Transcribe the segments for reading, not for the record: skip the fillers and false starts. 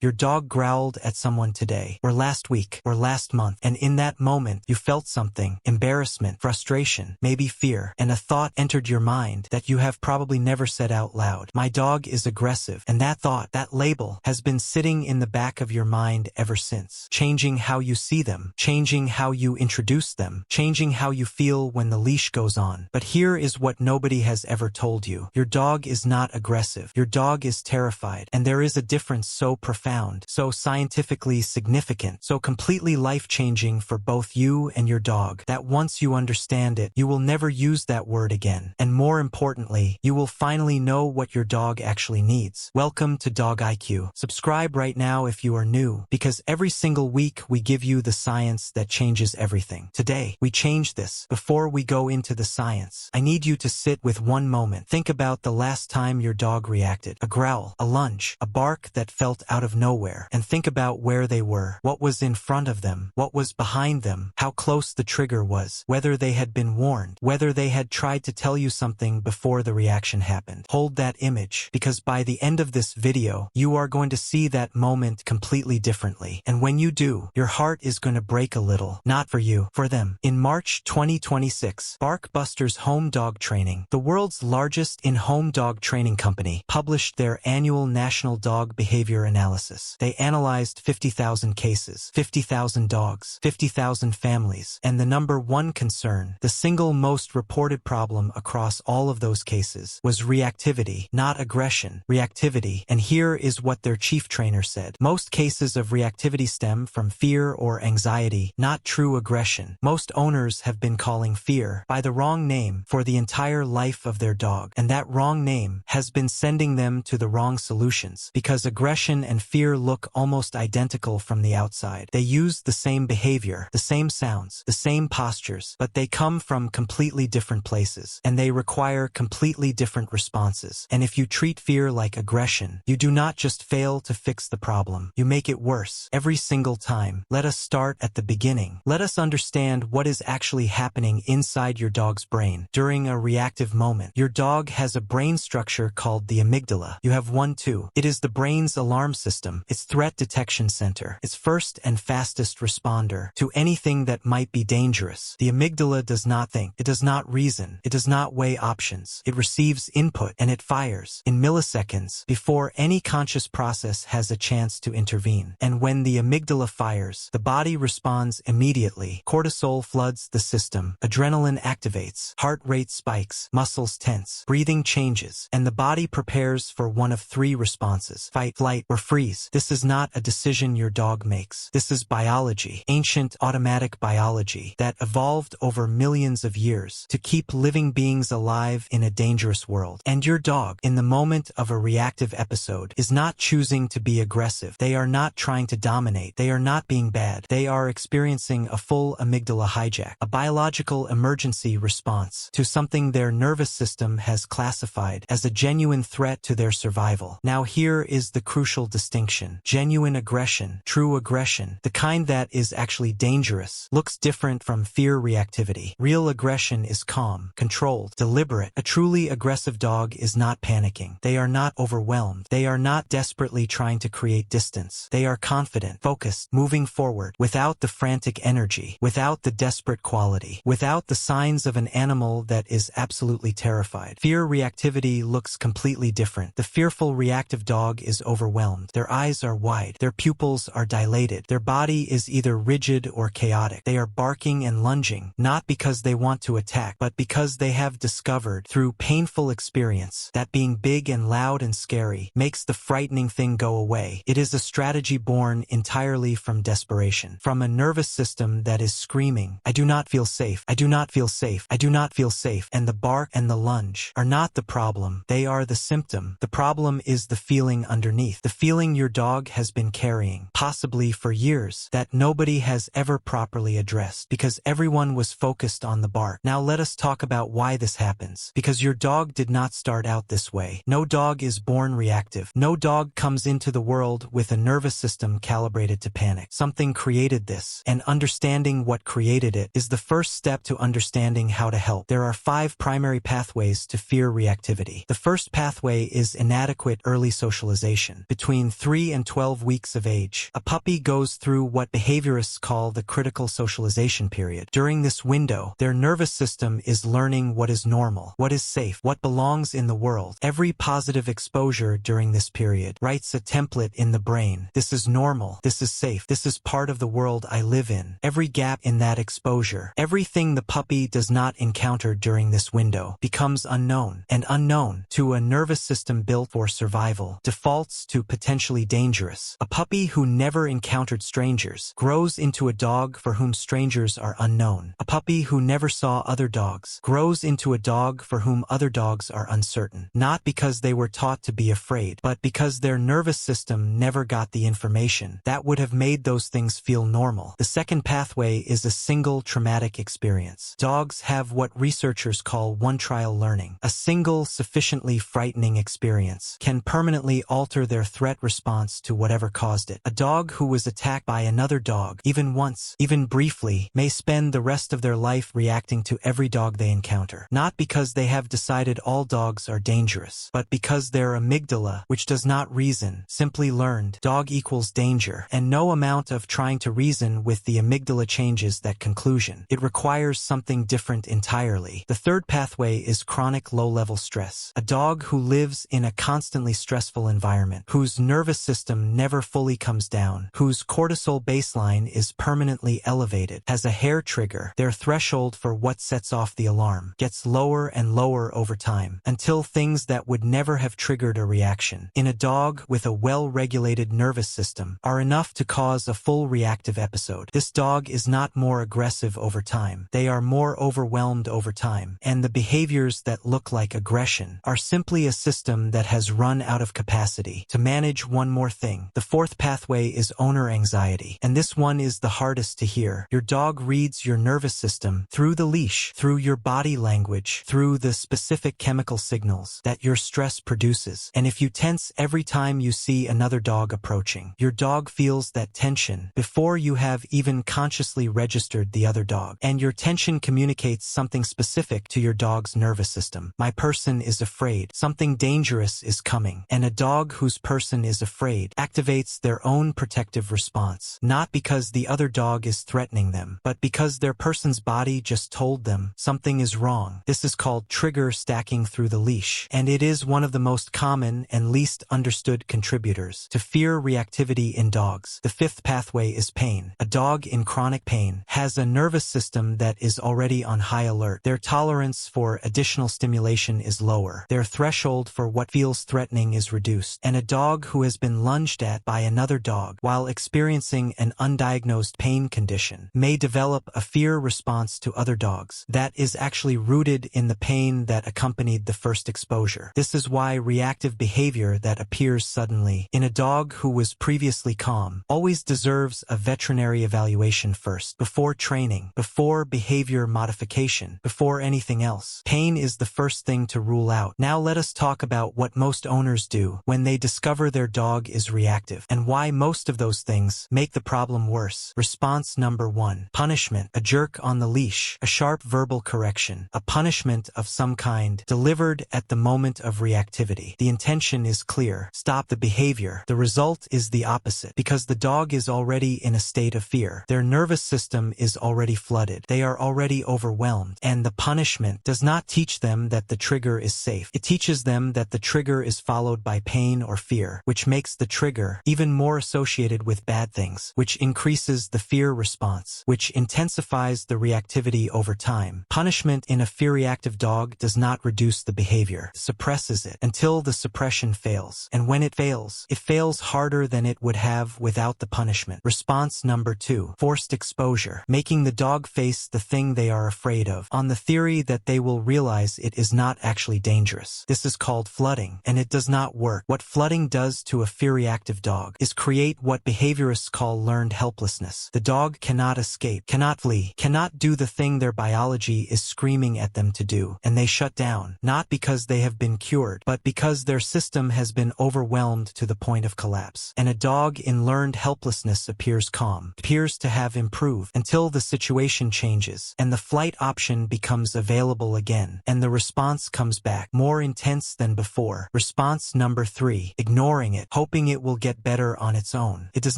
Your dog growled at someone today, or last week, or last month, and in that moment, you felt something: embarrassment, frustration, maybe fear, and a thought entered your mind that you have probably never said out loud. My dog is aggressive, and that thought, that label, has been sitting in the back of your mind ever since, changing how you see them, changing how you introduce them, changing how you feel when the leash goes on. But here is what nobody has ever told you. Your dog is not aggressive. Your dog is terrified, and there is a difference so profound, so scientifically significant, so completely life-changing for both you and your dog, that once you understand it, you will never use that word again. And more importantly, you will finally know what your dog actually needs. Welcome to Dog IQ. Subscribe right now if you are new, because every single week we give you the science that changes everything. Today, we change this. Before we go into the science, I need you to sit with one moment. Think about the last time your dog reacted. A growl, a lunge, a bark that felt out of nowhere. And think about where they were, what was in front of them, what was behind them, how close the trigger was, whether they had been warned, whether they had tried to tell you something before the reaction happened. Hold that image, because by the end of this video, you are going to see that moment completely differently. And when you do, your heart is going to break a little. Not for you, for them. In March 2026, Barkbusters Home Dog Training, the world's largest in-home dog training company, published their annual National Dog Behavior Analysis. They analyzed 50,000 cases, 50,000 dogs, 50,000 families, and the number one concern, the single most reported problem across all of those cases, was reactivity, not aggression, reactivity. And here is what their chief trainer said. Most cases of reactivity stem from fear or anxiety, not true aggression. Most owners have been calling fear by the wrong name for the entire life of their dog, and that wrong name has been sending them to the wrong solutions, because aggression and fear look almost identical from the outside. They use the same behavior, the same sounds, the same postures, but they come from completely different places, and they require completely different responses. And if you treat fear like aggression, you do not just fail to fix the problem, you make it worse every single time. Let us start at the beginning. Let us understand what is actually happening inside your dog's brain during a reactive moment. Your dog has a brain structure called the amygdala. You have one too. It is the brain's alarm system, its threat detection center, its first and fastest responder to anything that might be dangerous. The amygdala does not think, it does not reason, it does not weigh options. It receives input and it fires in milliseconds before any conscious process has a chance to intervene. And when the amygdala fires, the body responds immediately. Cortisol floods the system, adrenaline activates, heart rate spikes, muscles tense, breathing changes, and the body prepares for one of three responses: fight, flight, or freeze. This is not a decision your dog makes. This is biology, ancient automatic biology that evolved over millions of years to keep living beings alive in a dangerous world. And your dog, in the moment of a reactive episode, is not choosing to be aggressive. They are not trying to dominate. They are not being bad. They are experiencing a full amygdala hijack, a biological emergency response to something their nervous system has classified as a genuine threat to their survival. Now here is the crucial distinction. Genuine aggression, true aggression, the kind that is actually dangerous, looks different from fear reactivity. Real aggression is calm, controlled, deliberate. A truly aggressive dog is not panicking. They are not overwhelmed. They are not desperately trying to create distance. They are confident, focused, moving forward, without the frantic energy, without the desperate quality, without the signs of an animal that is absolutely terrified. Fear reactivity looks completely different. The fearful reactive dog is overwhelmed. Their eyes are wide. Their pupils are dilated. Their body is either rigid or chaotic. They are barking and lunging, not because they want to attack, but because they have discovered through painful experience that being big and loud and scary makes the frightening thing go away. It is a strategy born entirely from desperation, from a nervous system that is screaming, "I do not feel safe. I do not feel safe. I do not feel safe." And the bark and the lunge are not the problem. They are the symptom. The problem is the feeling underneath, the feeling your dog has been carrying, possibly for years, that nobody has ever properly addressed, because everyone was focused on the bark. Now let us talk about why this happens. Because your dog did not start out this way. No dog is born reactive. No dog comes into the world with a nervous system calibrated to panic. Something created this, and understanding what created it is the first step to understanding how to help. There are 5 primary pathways to fear reactivity. The first pathway is inadequate early socialization. Between 3 3 and 12 weeks of age, a puppy goes through what behaviorists call the critical socialization period. During this window, their nervous system is learning what is normal, what is safe, what belongs in the world. Every positive exposure during this period writes a template in the brain. This is normal. This is safe. This is part of the world I live in. Every gap in that exposure, everything the puppy does not encounter during this window becomes unknown, and unknown to a nervous system built for survival defaults to potentially dangerous. A puppy who never encountered strangers grows into a dog for whom strangers are unknown. A puppy who never saw other dogs grows into a dog for whom other dogs are uncertain, not because they were taught to be afraid, but because their nervous system never got the information that would have made those things feel normal. The second pathway is a single traumatic experience. Dogs have what researchers call one-trial learning. A single, sufficiently frightening experience can permanently alter their threat response to whatever caused it. A dog who was attacked by another dog, even once, even briefly, may spend the rest of their life reacting to every dog they encounter. Not because they have decided all dogs are dangerous, but because their amygdala, which does not reason, simply learned dog equals danger, and no amount of trying to reason with the amygdala changes that conclusion. It requires something different entirely. The third pathway is chronic low-level stress. A dog who lives in a constantly stressful environment, whose nervous system never fully comes down, whose cortisol baseline is permanently elevated, has a hair trigger. Their threshold for what sets off the alarm gets lower and lower over time, until things that would never have triggered a reaction in a dog with a well-regulated nervous system are enough to cause a full reactive episode. This dog is not more aggressive over time. They are more overwhelmed over time, and the behaviors that look like aggression are simply a system that has run out of capacity to manage one more thing. The fourth pathway is owner anxiety, and this one is the hardest to hear. Your dog reads your nervous system through the leash, through your body language, through the specific chemical signals that your stress produces. And if you tense every time you see another dog approaching, your dog feels that tension before you have even consciously registered the other dog. And your tension communicates something specific to your dog's nervous system. My person is afraid. Something dangerous is coming. And a dog whose person is afraid activates their own protective response, not because the other dog is threatening them, but because their person's body just told them something is wrong. This is called trigger stacking through the leash, and it is one of the most common and least understood contributors to fear reactivity in dogs. The fifth pathway is pain. A dog in chronic pain has a nervous system that is already on high alert. Their tolerance for additional stimulation is lower. Their threshold for what feels threatening is reduced. And a dog who has been lunged at by another dog while experiencing an undiagnosed pain condition may develop a fear response to other dogs that is actually rooted in the pain that accompanied the first exposure. This is why reactive behavior that appears suddenly in a dog who was previously calm always deserves a veterinary evaluation first, before training, before behavior modification, before anything else. Pain is the first thing to rule out. Now let us talk about what most owners do when they discover their dog is reactive, and why most of those things make the problem worse. Response number 1. Punishment. A jerk on the leash, a sharp verbal correction, a punishment of some kind delivered at the moment of reactivity. The intention is clear. Stop the behavior. The result is the opposite, because the dog is already in a state of fear. Their nervous system is already flooded. They are already overwhelmed, and the punishment does not teach them that the trigger is safe. It teaches them that the trigger is followed by pain or fear, which makes the trigger even more associated with bad things, which increases the fear response, which intensifies the reactivity over time. Punishment in a fear-reactive dog does not reduce the behavior, suppresses it until the suppression fails. And when it fails harder than it would have without the punishment. Response number 2. Forced exposure. Making the dog face the thing they are afraid of, on the theory that they will realize it is not actually dangerous. This is called flooding, and it does not work. What flooding does to a fear-reactive dog is create what behaviorists call learned helplessness. The dog cannot escape, cannot flee, cannot do the thing their biology is screaming at them to do, and they shut down, not because they have been cured, but because their system has been overwhelmed to the point of collapse. And a dog in learned helplessness appears calm, appears to have improved, until the situation changes, and the flight option becomes available again, and the response comes back, more intense than before. Response number 3. Ignoring it. hoping it will get better on its own. It does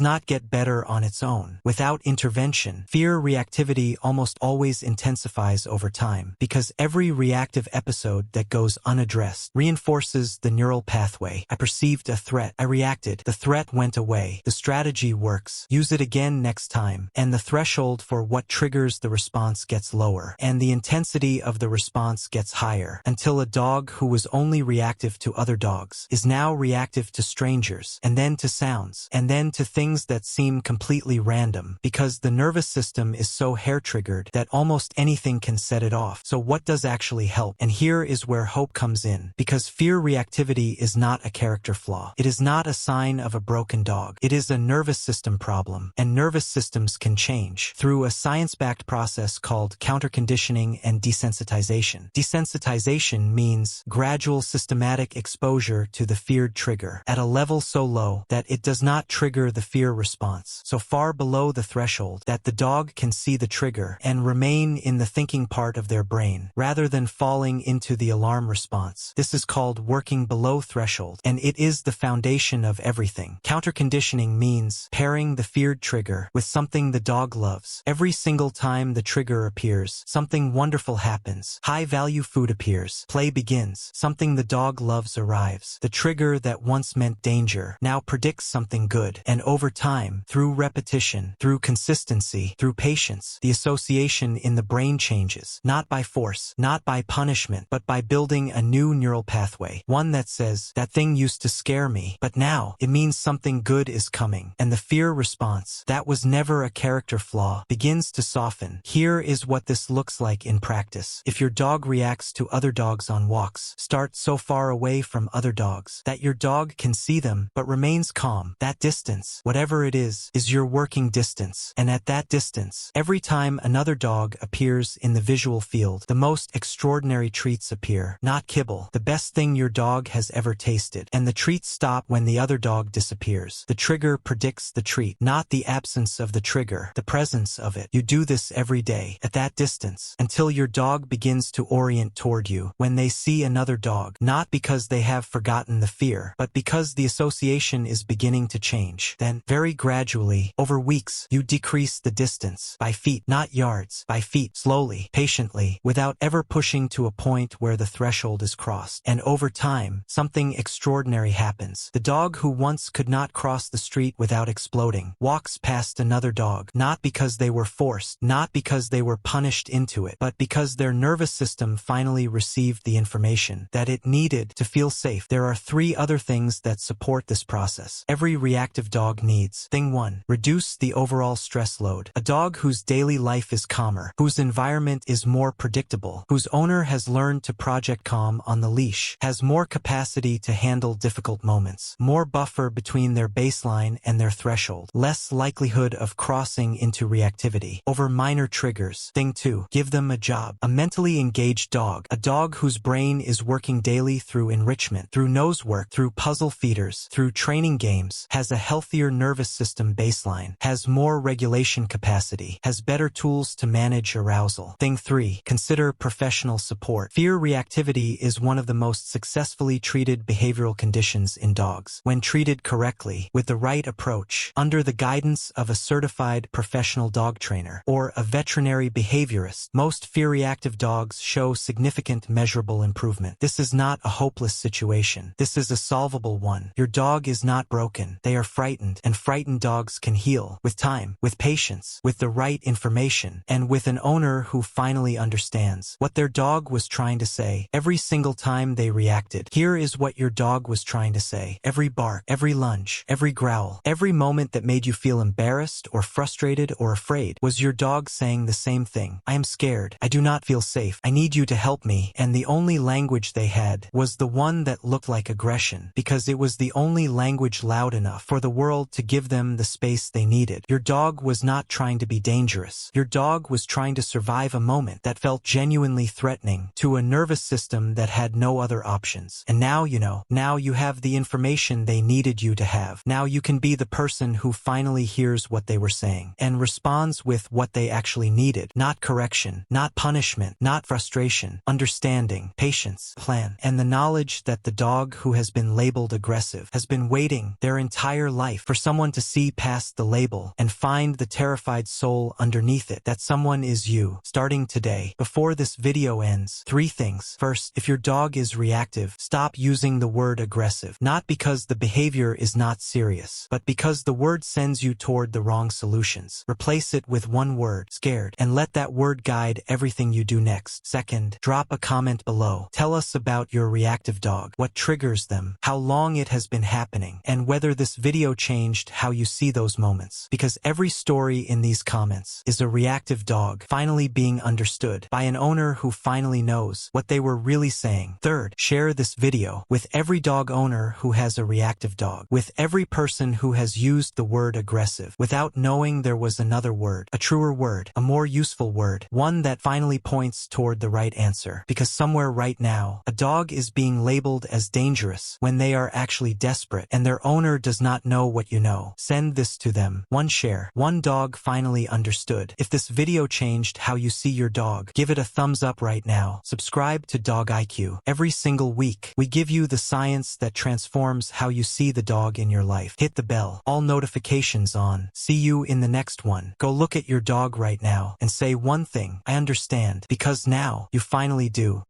not get better on its own. Without intervention, fear reactivity almost always intensifies over time, because every reactive episode that goes unaddressed reinforces the neural pathway. I perceived a threat. I reacted. The threat went away. The strategy works. Use it again next time. And the threshold for what triggers the response gets lower, and the intensity of the response gets higher, until a dog who was only reactive to other dogs is now reactive to strangers, and then to sounds, and then to things that seem completely random, because the nervous system is so hair-triggered that almost anything can set it off. So what does actually help? And here is where hope comes in, because fear reactivity is not a character flaw. It is not a sign of a broken dog. It is a nervous system problem, and nervous systems can change through a science-backed process called counterconditioning and desensitization. Desensitization means gradual systematic exposure to the feared trigger at a level so low that it does not trigger the fear response, so far below the threshold that the dog can see the trigger and remain in the thinking part of their brain, rather than falling into the alarm response. This is called working below threshold, and it is the foundation of everything. Counterconditioning means pairing the feared trigger with something the dog loves. Every single time the trigger appears, something wonderful happens. High-value food appears. Play begins. Something the dog loves arrives. The trigger that once meant danger now predicts something good. And over time, through repetition, through consistency, through patience, the association in the brain changes. Not by force, not by punishment, but by building a new neural pathway. One that says, that thing used to scare me, but now it means something good is coming. And the fear response, that was never a character flaw, begins to soften. Here is what this looks like in practice. If your dog reacts to other dogs on walks, start so far away from other dogs that your dog can see them but remains calm. That distance, whatever it is your working distance. And at that distance, every time another dog appears in the visual field, the most extraordinary treats appear. Not kibble, the best thing your dog has ever tasted. And the treats stop when the other dog disappears. The trigger predicts the treat, not the absence of the trigger, the presence of it. You do this every day, at that distance, until your dog begins to orient toward you when they see another dog, not because they have forgotten the fear, but because the association is beginning to change. Then, very gradually, over weeks, you decrease the distance, by feet, not yards, by feet, slowly, patiently, without ever pushing to a point where the threshold is crossed. And over time, something extraordinary happens. The dog who once could not cross the street without exploding walks past another dog, not because they were forced, not because they were punished into it, but because their nervous system finally received the information that it needed to feel safe. There are three other things that support this process. Every reactive dog needs. Thing 1. Reduce the overall stress load. A dog whose daily life is calmer, whose environment is more predictable, whose owner has learned to project calm on the leash, has more capacity to handle difficult moments, more buffer between their baseline and their threshold, less likelihood of crossing into reactivity over minor triggers. Thing 2. Give them a job. A mentally engaged dog, a dog whose brain is working daily through enrichment, through nose work, through puzzle feeders, through training games, has a healthier nervous system baseline, has more regulation capacity, has better tools to manage arousal. Thing 3. Consider professional support. Fear reactivity is one of the most successfully treated behavioral conditions in dogs. When treated correctly, with the right approach, under the guidance of a certified professional dog trainer or a veterinary behaviorist, most fear-reactive dogs show significant measurable improvement. This is not a hopeless situation. This is a solvable one. Your dog is not broken. They are frightened, and frightened dogs can heal with time, with patience, with the right information, and with an owner who finally understands what their dog was trying to say every single time they reacted. Here is what your dog was trying to say. Every bark, every lunge, every growl, every moment that made you feel embarrassed or frustrated or afraid was your dog saying the same thing. I am scared. I do not feel safe. I need you to help me. And the only language they had was the one that looked like aggression, because it was the only language loud enough for the world to give them the space they needed. Your dog was not trying to be dangerous. Your dog was trying to survive a moment that felt genuinely threatening to a nervous system that had no other options. And now you know. Now you have the information they needed you to have. Now you can be the person who finally hears what they were saying and responds with what they actually needed. Not correction, not punishment, not frustration, understanding, patience, plan, and the knowledge that the dog who has been labeled aggressive has been waiting their entire life for someone to see past the label and find the terrified soul underneath it. That someone is you. Starting today, before this video ends, 3 things. First, if your dog is reactive, stop using the word aggressive. Not because the behavior is not serious, but because the word sends you toward the wrong solutions. Replace it with one word, scared, and let that word guide everything you do next. Second, drop a comment below. Tell us about your reactive dog, what triggers them, how long it has been happening, and whether this video changed how you see those moments. Because every story in these comments is a reactive dog finally being understood by an owner who finally knows what they were really saying. Third, share this video with every dog owner who has a reactive dog, with every person who has used the word aggressive without knowing there was another word, a truer word, a more useful word, one that finally points toward the right answer. Because somewhere right now, a dog is being labeled as dangerous when they are actually desperate and their owner does not know what you know. Send this to them. One share. One dog finally understood. If this video changed how you see your dog, give it a thumbs up right now. Subscribe to Dog IQ. Every single week, we give you the science that transforms how you see the dog in your life. Hit the bell. All notifications on. See you in the next one. Go look at your dog right now and say one thing: I understand. Because now, you finally do.